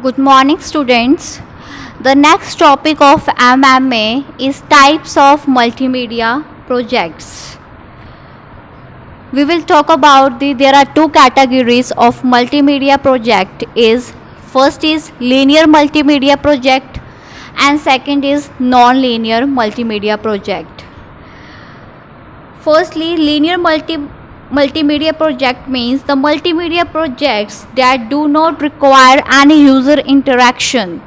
Good morning, students. The next topic of MMA is types of multimedia projects. We will talk about there are two categories of multimedia project. First is linear multimedia project and second is non-linear multimedia project. Firstly, linear multimedia project means the multimedia projects that do not require any user interaction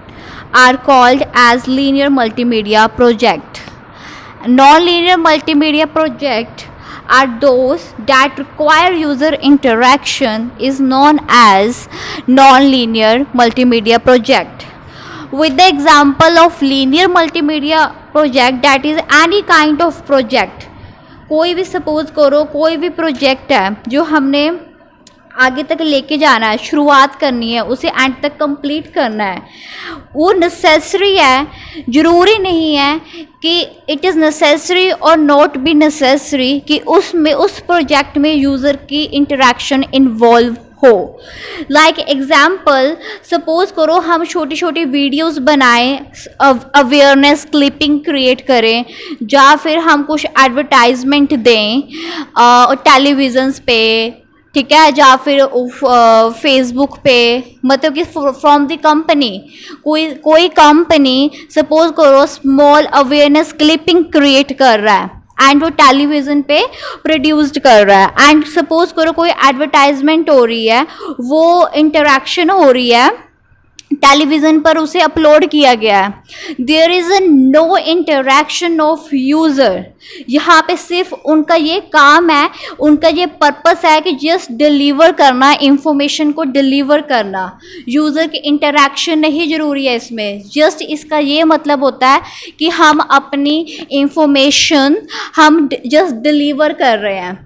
are called as linear multimedia project. Non-linear multimedia project are those that require user interaction is known as non-linear multimedia project. With the example of linear multimedia project, that is any kind of project, कोई भी suppose करो कोई भी project है जो हमने आगे तक लेके जाना है, शुरुआत करनी है, उसे एंड तक कंप्लीट करना है, वो नेसेसरी है, ज़रूरी नहीं है कि इट इज़ नेसेसरी और नॉट बी नेसेसरी कि उसमें उस प्रोजेक्ट में यूज़र की इंटरेक्शन इन्वॉल्व हो. लाइक एग्जाम्पल, सपोज करो हम छोटी छोटी वीडियोस बनाएं, अवेयरनेस क्लिपिंग क्रिएट करें, या फिर हम कुछ एडवर्टाइजमेंट दें टेलीविज़न्स पे, ठीक है, या फिर फेसबुक पे, मतलब कि फ्रॉम द कंपनी कोई कंपनी सपोज करो स्मॉल अवेयरनेस क्लिपिंग क्रिएट कर रहा है एंड वो टेलीविज़न पे प्रोड्यूस्ड कर रहा है, एंड सपोज करो कोई एडवर्टाइजमेंट हो रही है, वो इंटरेक्शन हो रही है, टेलीविज़न पर उसे अपलोड किया गया है, there is a no interaction of user. यहाँ पे सिर्फ उनका ये काम है, उनका ये पर्पस है कि जस्ट डिलीवर करना, इंफॉर्मेशन को डिलीवर करना, यूज़र की इंटरेक्शन नहीं ज़रूरी है इसमें. जस्ट इसका ये मतलब होता है कि हम अपनी इंफॉर्मेशन हम जस्ट डिलीवर कर रहे हैं.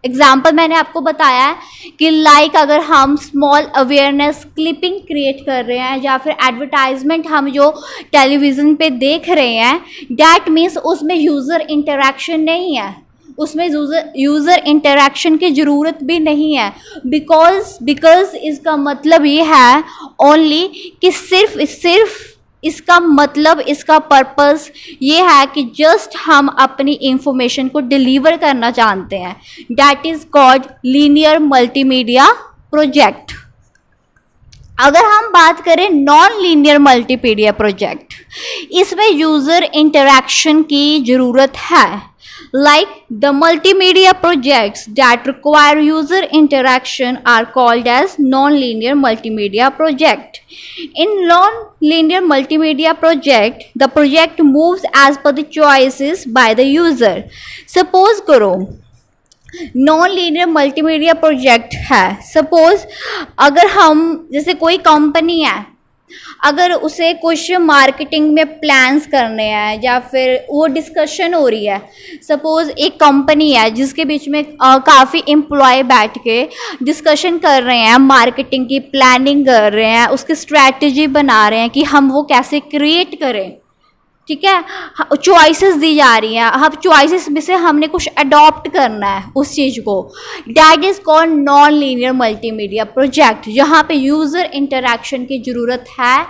एग्जाम्पल मैंने आपको बताया है कि लाइक अगर हम स्मॉल अवेयरनेस क्लिपिंग क्रिएट कर रहे हैं या फिर एडवर्टाइजमेंट हम जो टेलीविज़न पे देख रहे हैं, डैट मीन्स उसमें यूज़र इंटरेक्शन नहीं है, उसमें यूज़र इंटरेक्शन की ज़रूरत भी नहीं है, बिकॉज इसका मतलब ये है ओनली कि सिर्फ इसका मतलब, इसका पर्पस ये है कि जस्ट हम अपनी इंफॉर्मेशन को डिलीवर करना जानते हैं. That is called linear multimedia project. अगर हम बात करें नॉन लीनियर मल्टीमीडिया प्रोजेक्ट, इसमें यूज़र इंटरेक्शन की ज़रूरत है. Like the multimedia projects that require user interaction are called as non-linear multimedia project. In non-linear multimedia project, the project moves as per the choices by the user. Suppose करो non-linear multimedia project है, suppose अगर हम जैसे कोई company है, अगर उसे कुछ मार्केटिंग में प्लान्स करने हैं या फिर वो डिस्कशन हो रही है, सपोज़ एक कंपनी है जिसके बीच में काफ़ी एम्प्लॉय बैठ के डिस्कशन कर रहे हैं, मार्केटिंग की प्लानिंग कर रहे हैं, उसकी स्ट्रैटेजी बना रहे हैं कि हम वो कैसे क्रिएट करें, ठीक है, चॉइसेस दी जा रही हैं, अब चॉइसेस में से हमने कुछ अडॉप्ट करना है उस चीज़ को. That is called non linear multimedia project, जहाँ पे यूज़र इंटरेक्शन की ज़रूरत है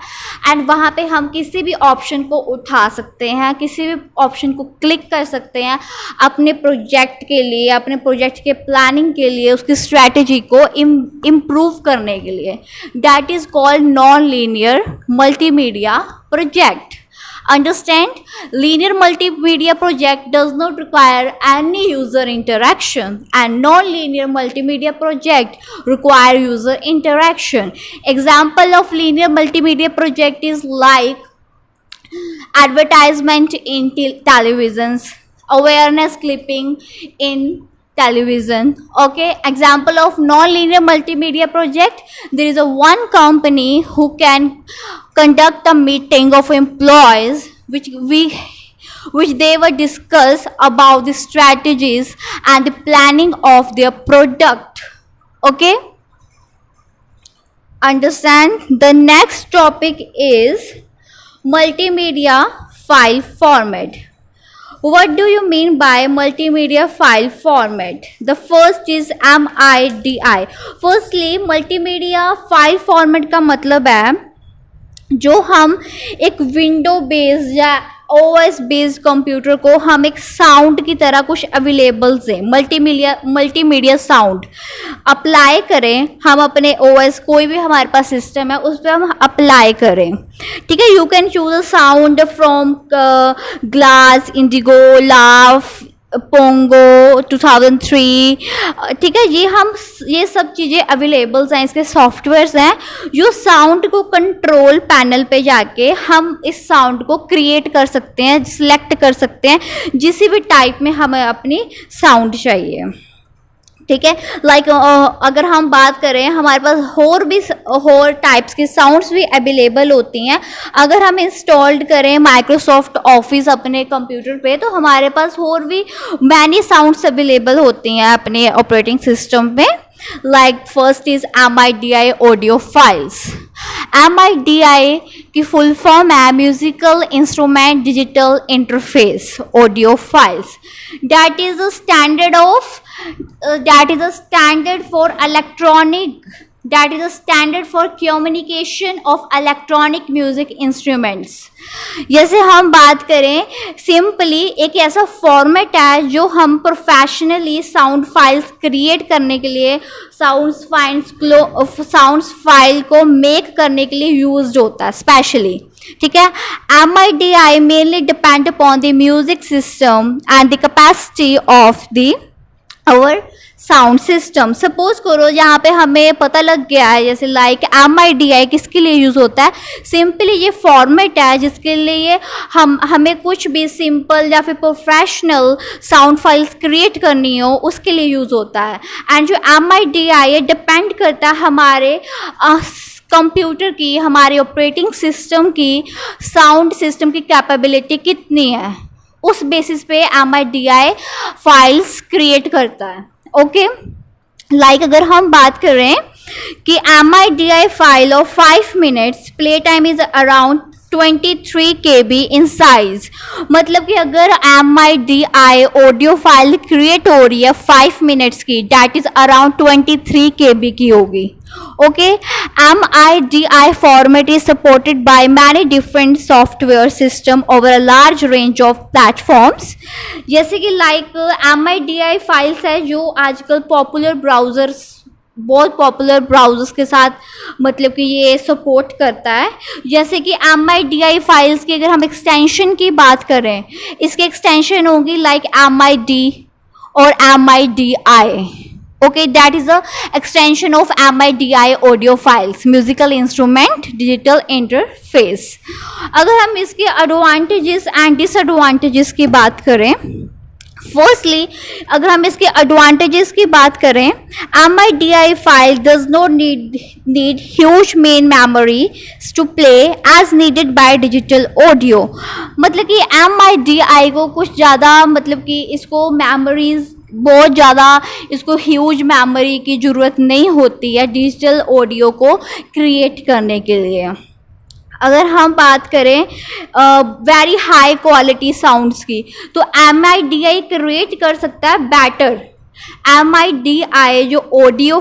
एंड वहाँ पे हम किसी भी ऑप्शन को उठा सकते हैं, किसी भी ऑप्शन को क्लिक कर सकते हैं अपने प्रोजेक्ट के लिए, अपने प्रोजेक्ट के प्लानिंग के लिए, उसकी स्ट्रैटेजी को इम्प्रूव करने के लिए. That is called non linear multimedia project. Understand, linear multimedia project does not require any user interaction and non-linear multimedia project require user interaction. Example of linear multimedia project is like advertisement in televisions, awareness clipping in television. Okay, example of non-linear multimedia project, there is a one company who can conduct a meeting of employees which they will discuss about the strategies and the planning of their product. Okay, understand. The next topic is multimedia file format. What do you mean by multimedia file format? The first is MIDI. Firstly, multimedia file format का मतलब है जो हम एक window based या OS based computer को हम एक साउंड की तरह कुछ अवेलेबल्स हैं, मल्टीमीडिया साउंड अप्लाई करें, हम अपने ओएस कोई भी हमारे पास सिस्टम है उस पर हम अप्लाई करें, ठीक है। You can choose a sound from glass, Indigo, laugh, Pongo 2003, ठीक है। ये सब चीज़ें अवेलेबल्स हैं, इसके सॉफ्टवेयर्स हैं जो साउंड को कंट्रोल पैनल पे जाके हम इस साउंड को क्रिएट कर सकते हैं, सिलेक्ट कर सकते हैं जिस भी टाइप में हमें अपनी साउंड चाहिए, ठीक है। लाइक अगर हम बात करें हमारे पास और टाइप्स की साउंड्स भी अवेलेबल होती हैं। अगर हम इंस्टॉल्ड करें माइक्रोसॉफ्ट ऑफिस अपने कंप्यूटर पे तो हमारे पास और भी मैनी साउंड्स अवेलेबल होती हैं अपने ऑपरेटिंग सिस्टम में। Like first is MIDI audio files. MIDI की फुल फॉर्म है musical instrument digital interface audio files. That is a standard for communication of electronic music instruments। जैसे हम बात करें सिंपली एक ऐसा फॉर्मेट है जो हम प्रोफेशनली साउंड फाइल्स क्रिएट करने के लिए साउंड फाइल को मेक करने के लिए यूज्ड होता है स्पेशली, ठीक है। MIDI mainly depend upon the music system and the capacity of our sound system. Suppose करो यहाँ पे हमें पता लग गया है जैसे लाइक MIDI किसके लिए यूज़ होता है, सिंपली ये फॉर्मेट है जिसके लिए हमें कुछ भी सिंपल या फिर प्रोफेशनल साउंड फाइल्स क्रिएट करनी हो उसके लिए यूज़ होता है। एंड जो MIDI ये डिपेंड करता है हमारे कंप्यूटर की, हमारे ऑपरेटिंग सिस्टम की, साउंड सिस्टम की कैपेबिलिटी कितनी है, उस बेसिस पे MIDI फाइल्स क्रिएट करता है, ओके। लाइक अगर हम बात करें कि MIDI file of 5 minutes play time is around 23 KB in size, मतलब कि अगर MIDI ऑडियो फाइल क्रिएट हो रही है 5 मिनट्स की, दैट इज अराउंड 23 KB की होगी, okay. MIDI format is supported by many different software system over a large range of platforms। जैसे कि लाइक MIDI फाइल्स है जो आजकल बहुत पॉपुलर ब्राउजर्स के साथ मतलब कि ये सपोर्ट करता है। जैसे कि MIDI फाइल्स की अगर हम एक्सटेंशन की बात करें, इसकी एक्सटेंशन होगी लाइक MID और MIDI, okay, that is the extension of MIDI audio files, musical instrument digital interface। अगर हम इसके advantages and disadvantages की बात करें, फर्स्टली अगर हम इसके एडवांटेजेस की बात करें, MIDI file does not need huge main memory to play as needed by digital audio. मतलब कि MIDI को कुछ ज़्यादा मतलब कि इसको मेमोरीज बहुत ज़्यादा इसको ह्यूज मेमोरी की ज़रूरत नहीं होती है डिजिटल ऑडियो को क्रिएट करने के लिए। अगर हम बात करें वेरी हाई क्वालिटी साउंड्स की तो MIDI क्रिएट कर सकता है बेटर। MIDI जो ऑडियो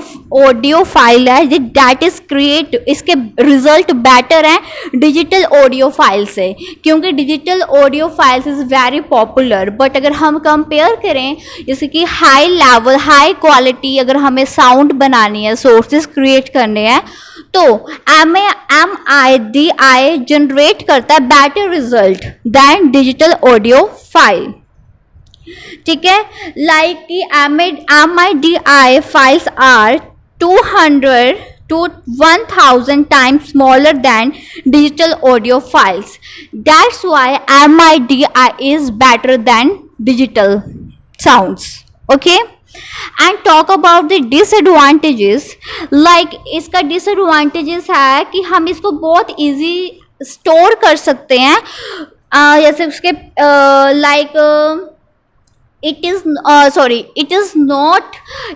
फाइल है दैट इज क्रिएट, इसके रिजल्ट बेटर हैं डिजिटल ऑडियो फाइल से, क्योंकि digital audio files is very popular. But अगर हम कंपेयर करें जैसे कि हाई लेवल हाई क्वालिटी अगर हमें साउंड बनानी है, सोर्सेज क्रिएट करने हैं, तो MIDI जनरेट करता है better result than digital audio file, ठीक है। लाइक कि MIDI files are 200 to 1000 times smaller than digital audio files. That's why MIDI is better than digital sounds, okay। And talk about the disadvantages, like इसका disadvantages है कि हम इसको बहुत easy store कर सकते हैं, जैसे उसके like it is not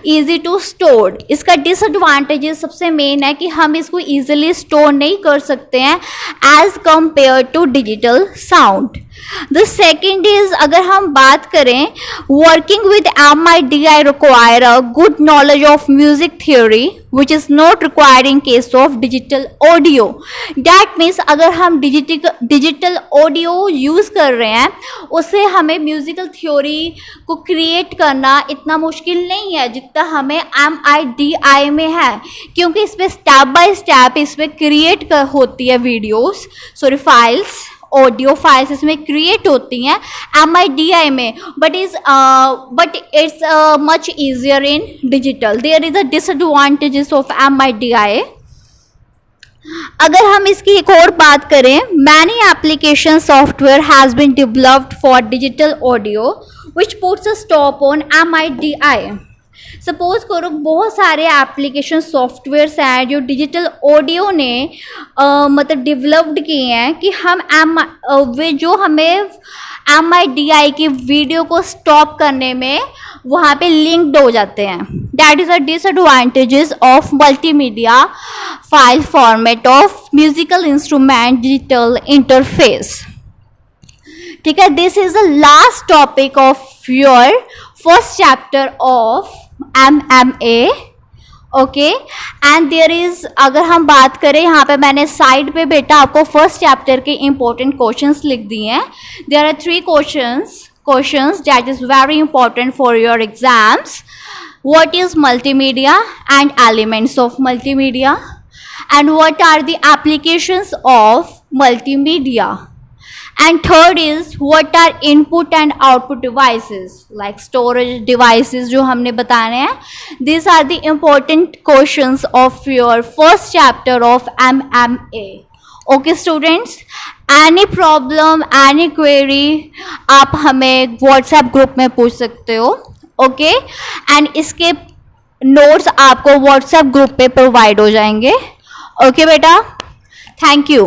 easy to store। इसका disadvantages सबसे मेन है कि हम इसको easily store नहीं कर सकते हैं as compared to digital sound। The second is अगर हम बात करें working with MIDI require a good knowledge of music theory, which is not required in case of digital audio. That means अगर हम digital audio यूज़ कर रहे हैं उससे हमें म्यूजिकल थ्योरी को क्रिएट करना इतना मुश्किल नहीं है जितना हमें MIDI में है, क्योंकि इसमें स्टेप बाय स्टेप इसमें क्रिएट होती है videos, sorry files, audio files इसमें क्रिएट होती हैं MIDI में, but it's much easier in digital. There is a disadvantages of MIDI. अगर हम इसकी एक और बात करें, many application software has been developed for digital audio which puts a stop on MIDI. Suppose करो बहुत सारे एप्लीकेशन सॉफ्टवेयर्स हैं जो डिजिटल ऑडियो ने मतलब डेवलप्ड किए हैं कि हम जो हमें MIDI की वीडियो को स्टॉप करने में वहाँ पे लिंक्ड हो जाते हैं. That is a disadvantages of multimedia file format of musical instrument digital interface. ठीक है, this is the last topic of your first chapter of MMA. Okay, and there is, अगर हम बात करें यहाँ पे मैंने साइड पे बेटा आपको फर्स्ट चैप्टर के इंपॉर्टेंट क्वेश्चंस लिख दिए हैं. There are 3 questions that is very important for your exams. What is multimedia and elements of multimedia, and what are the applications of multimedia? And third is what are input and output devices like storage devices जो हमने बताने हैं. These are the important questions of your first chapter of MMA. Okay students, any problem, any query आप हमें WhatsApp group में पूछ सकते हो. ओके, एंड इसके नोट्स आपको WhatsApp ग्रुप पे प्रोवाइड हो जाएंगे. ओके बेटा, थैंक यू.